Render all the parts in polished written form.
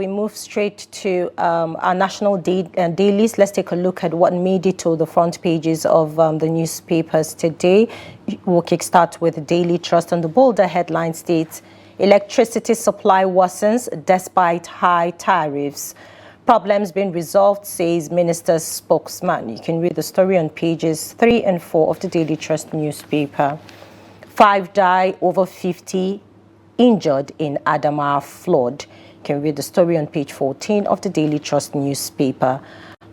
we move straight to our national dailies. Let's take a look at what made it to the front pages of the newspapers today. We'll kickstart with Daily Trust, and the bolder headline states, electricity supply worsens despite high tariffs. Problems being resolved, says minister's spokesman. You can read the story on pages 3 and 4 of the Daily Trust newspaper. 5 die, over 50 injured in Adamawa flood. You can read the story on page 14 of the Daily Trust newspaper.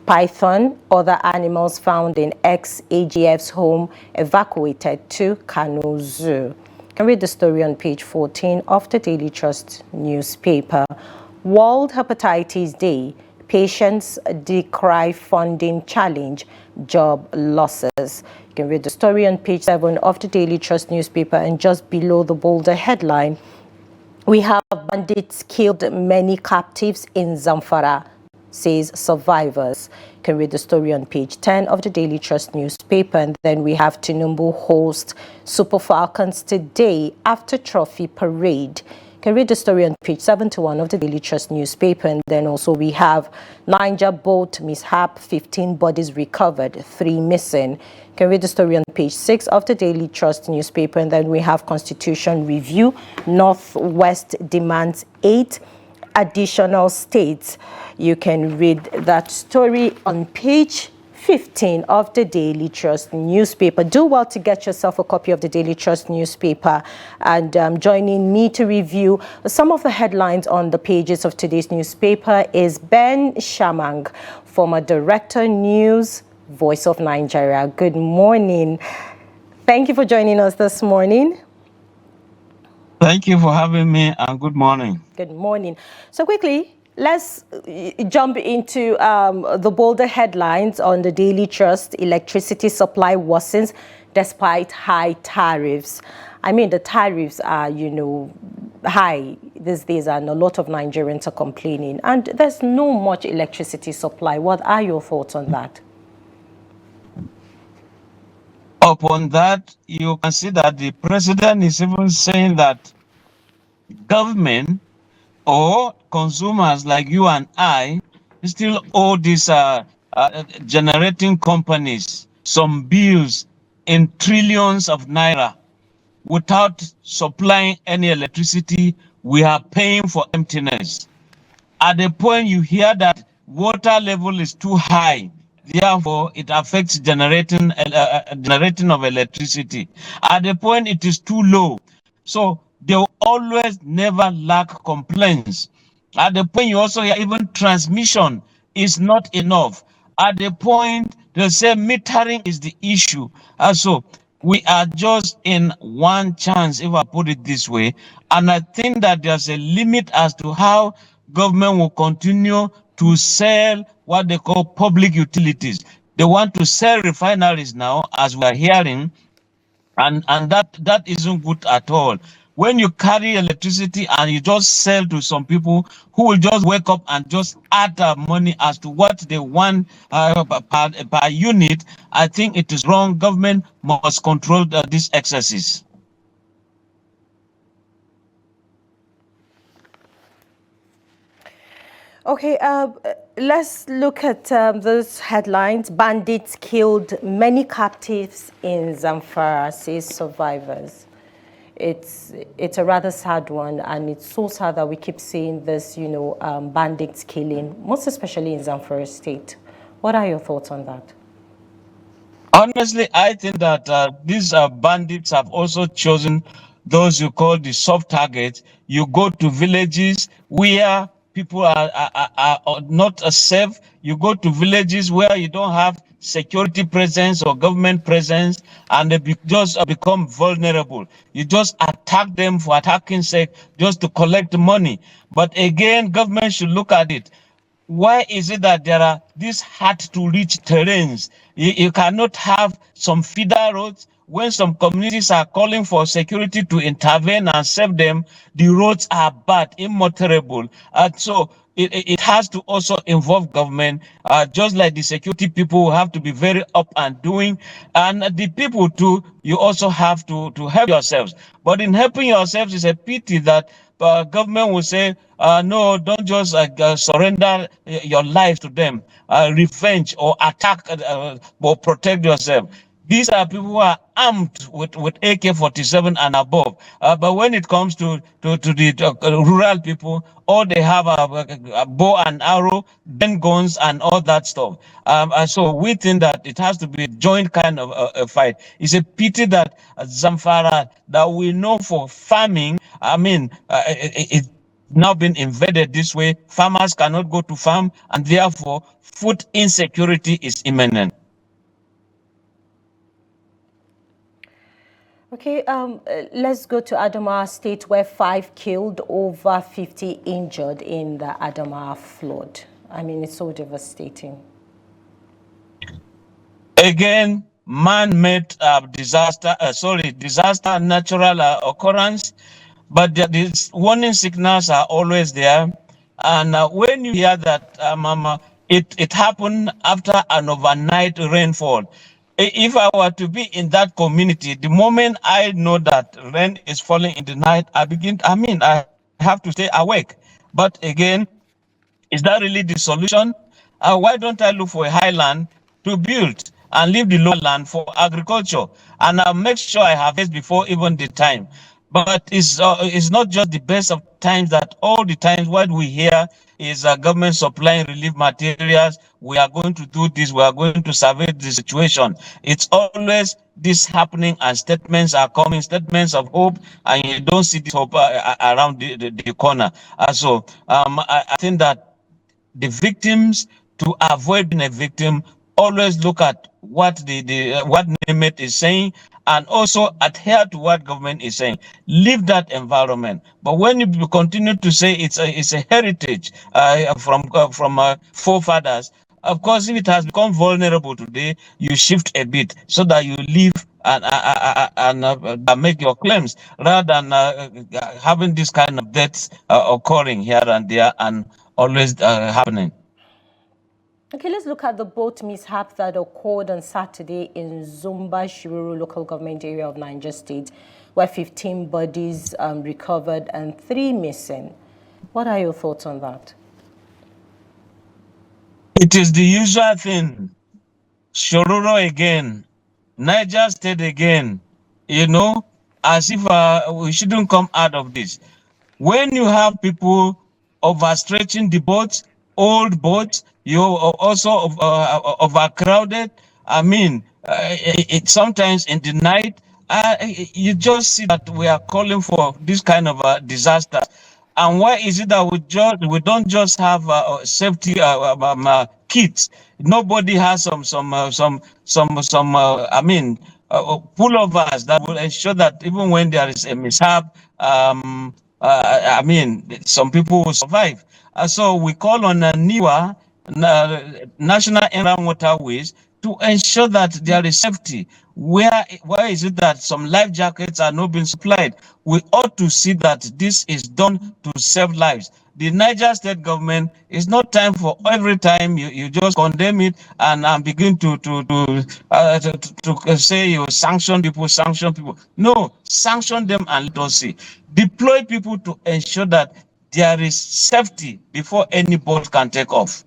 Python, other animals found in ex-AGF's home evacuated to Kano Zoo. You can read the story on page 14 of the Daily Trust newspaper. World Hepatitis Day, patients decry funding challenge, job losses. You can read the story on page 7 of the Daily Trust newspaper, and just below the bolder headline, we have bandits killed many captives in Zamfara, says survivors. You can read the story on page 10 of the Daily Trust newspaper. And then we have Tinubu host Super Falcons today after trophy parade. You can read the story on page 71 of the Daily Trust newspaper. And then also we have Niger boat mishap, 15 bodies recovered, 3 missing. You can read the story on page 6 of the Daily Trust newspaper. And then we have Constitution Review, Northwest demands 8 additional states. You can read that story on page 15 of the Daily Trust newspaper. Do well to get yourself a copy of the Daily Trust newspaper, and joining me to review some of the headlines on the pages of today's newspaper is Ben Shamang, former Director News, Voice of Nigeria. Good morning. Thank you for joining us this morning. Thank you for having me, and good morning. Good morning. So quickly, let's jump into the bolder headlines on the Daily Trust. Electricity supply worsens despite high tariffs. I mean, the tariffs are, high these days, and a lot of Nigerians are complaining. And there's no much electricity supply. What are your thoughts on that? Upon that, you can see that the president is even saying that government or consumers like you and I still owe these generating companies some bills in trillions of naira. Without supplying any electricity, we are paying for emptiness. At the point you hear that water level is too high, therefore it affects generating of electricity. At the point it is too low, so they will always never lack complaints. At the point you also hear even transmission is not enough. At the point they say metering is the issue. Also, we are just in one chance, if I put it this way, and I think that there's a limit as to how government will continue to sell what they call public utilities. They want to sell refineries now, as we are hearing, and that isn't good at all. When you carry electricity and you just sell to some people who will just wake up and just add money as to what they want per unit, I think it is wrong. Government must control these excesses. Okay, let's look at those headlines. Bandits killed many captives in Zamfara, says survivors. It's a rather sad one, and it's so sad that we keep seeing this, bandits killing, most especially in Zamfara state. What are your thoughts on that? Honestly, I think that these bandits have also chosen those you call the soft targets. You go to villages where people are not safe. You go to villages where you don't have security presence or government presence, and they just become vulnerable. You just attack them for attacking sake, just to collect money. But again, government should look at it. Why is it that there are these hard-to-reach terrains? You cannot have some feeder roads. When some communities are calling for security to intervene and save them, the roads are bad, immotorable. And so it has to also involve government, just like the security people have to be very up and doing. And the people too, you also have to help yourselves. But in helping yourselves, it's a pity that government will say, no, don't just surrender your life to them, revenge or attack or protect yourself. These are people who are armed with AK-47 and above. But when it comes to the rural people, all they have are a bow and arrow, then guns and all that stuff. And so we think that it has to be a joint kind of a fight. It's a pity that Zamfara, that we know for farming, I mean, it's now been invaded this way. Farmers cannot go to farm, and therefore food insecurity is imminent. Okay, let's go to Adamawa State, where 5 killed, over 50 injured in the Adamawa flood. I mean, it's so devastating. Again, man-made disaster, natural occurrence, but these warning signals are always there. And when you hear that it happened after an overnight rainfall, if I were to be in that community, the moment I know that rain is falling in the night, I have to stay awake. But again, is that really the solution? Why don't I look for a highland to build and leave the lower land for agriculture? And I'll make sure I harvest before even the time. But it's not just the best of times that all the times what we hear is government supplying relief materials. We are going to do this. We are going to survey the situation. It's always this happening and statements are coming, statements of hope, and you don't see this hope around the corner. So I think that the victims, to avoid being a victim, always look at what what NIMET is saying, and also adhere to what government is saying. Leave that environment. But when you continue to say it's a heritage from forefathers, of course, if it has become vulnerable today, you shift a bit so that you leave and make your claims, rather than having this kind of deaths occurring here and there and always happening. Okay, let's look at the boat mishap that occurred on Saturday in Zumba Shiruru local government area of Niger State, where 15 bodies recovered and 3 missing. What are your thoughts on that? It is the usual thing. Shororo again, Niger State again, as if we shouldn't come out of this. When you have people overstretching the boats, old boats, you also overcrowded. I mean, sometimes in the night, you just see that we are calling for this kind of disaster. And why is it that we don't just have safety kits? Nobody has pullovers that will ensure that even when there is a mishap, some people will survive. So we call on NIWA, National Inland Waterways, to ensure that there is safety. Why is it that some life jackets are not being supplied? We ought to see that this is done to save lives. The Niger State government, is not time for every time you just condemn it and begin to say you sanction people. No, sanction them and let us see. Deploy people to ensure that there is safety before any boat can take off.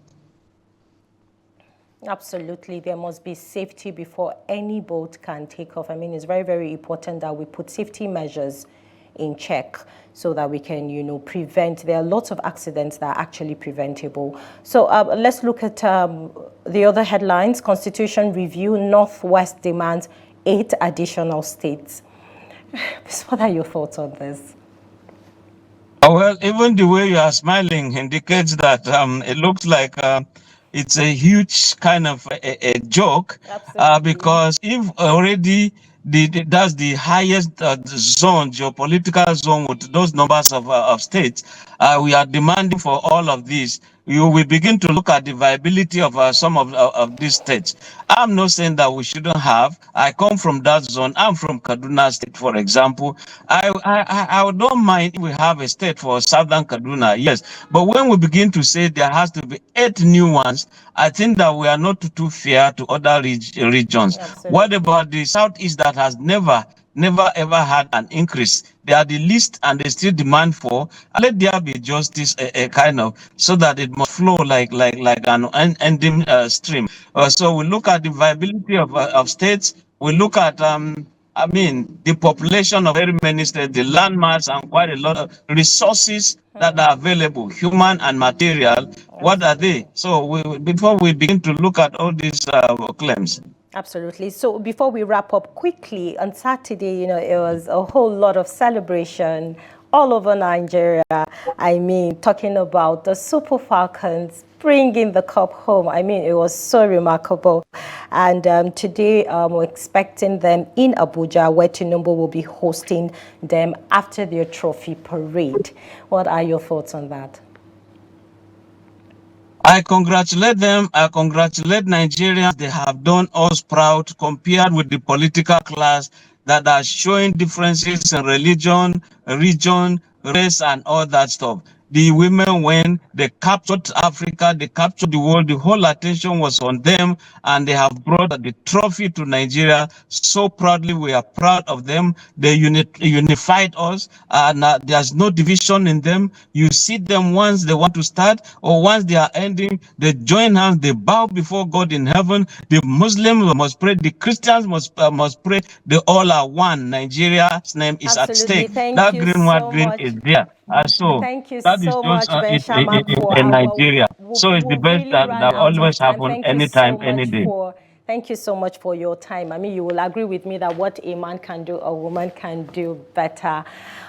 Absolutely. There must be safety before any boat can take off. I mean, it's very, very important that we put safety measures in check so that we can, prevent. There are lots of accidents that are actually preventable. So let's look at the other headlines. Constitution review, Northwest demands 8 additional states. What are your thoughts on this? Well, even the way you are smiling indicates that it looks like it's a huge kind of a joke, because if already that's the highest zone, geopolitical zone, with those numbers of states, we are demanding for all of this. We begin to look at the viability of some of these states. I'm not saying that we shouldn't have. I come from that zone. I'm from Kaduna State, for example. I don't mind if we have a state for Southern Kaduna, yes. But when we begin to say there has to be 8 new ones, I think that we are not too fair to other regions. Absolutely. What about the Southeast that has never never ever had an increase. They are the least and they still demand for. And let there be justice, a kind of, so that it must flow like an unending stream. So we look at the viability of states. We look at I mean, the population of very many states, the landmass, and quite a lot of resources that are available, human and material. What are they? So before we begin to look at all these claims. Absolutely. So before we wrap up quickly, on Saturday, it was a whole lot of celebration all over Nigeria. I mean, talking about the Super Falcons bringing the cup home. I mean, it was so remarkable. And today, we're expecting them in Abuja, where Tinubu will be hosting them after their trophy parade. What are your thoughts on that? I congratulate them. I congratulate Nigerians. They have done us proud compared with the political class that are showing differences in religion, region, race, and all that stuff. The women went, they captured Africa, they captured the world, the whole attention was on them, and they have brought the trophy to Nigeria so proudly. We are proud of them. They unified us, and there's no division in them. You see them once they want to start, or once they are ending, they join hands, they bow before God in heaven. The Muslims must pray, the Christians must pray. They all are one. Nigeria's name is at Absolutely. stake. Thank That you green, white, so green much. is there. So Thank you that is so just much, Ben it Shaman, for in our. Nigeria. So it's the We've best really that run out of always time. happen Thank you anytime, so any much day. Thank you so much for your time. I mean, you will agree with me that what a man can do, a woman can do better.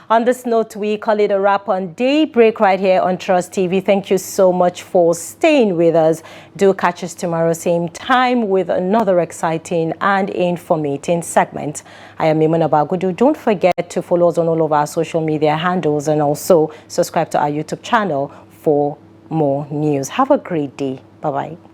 On this note, we call it a wrap on Daybreak right here on Trust TV. Thank you so much for staying with us. Do catch us tomorrow, same time, with another exciting and informative segment. I am Mimuna Bagudu. Don't forget to follow us on all of our social media handles and also subscribe to our YouTube channel for more news. Have a great day. Bye-bye.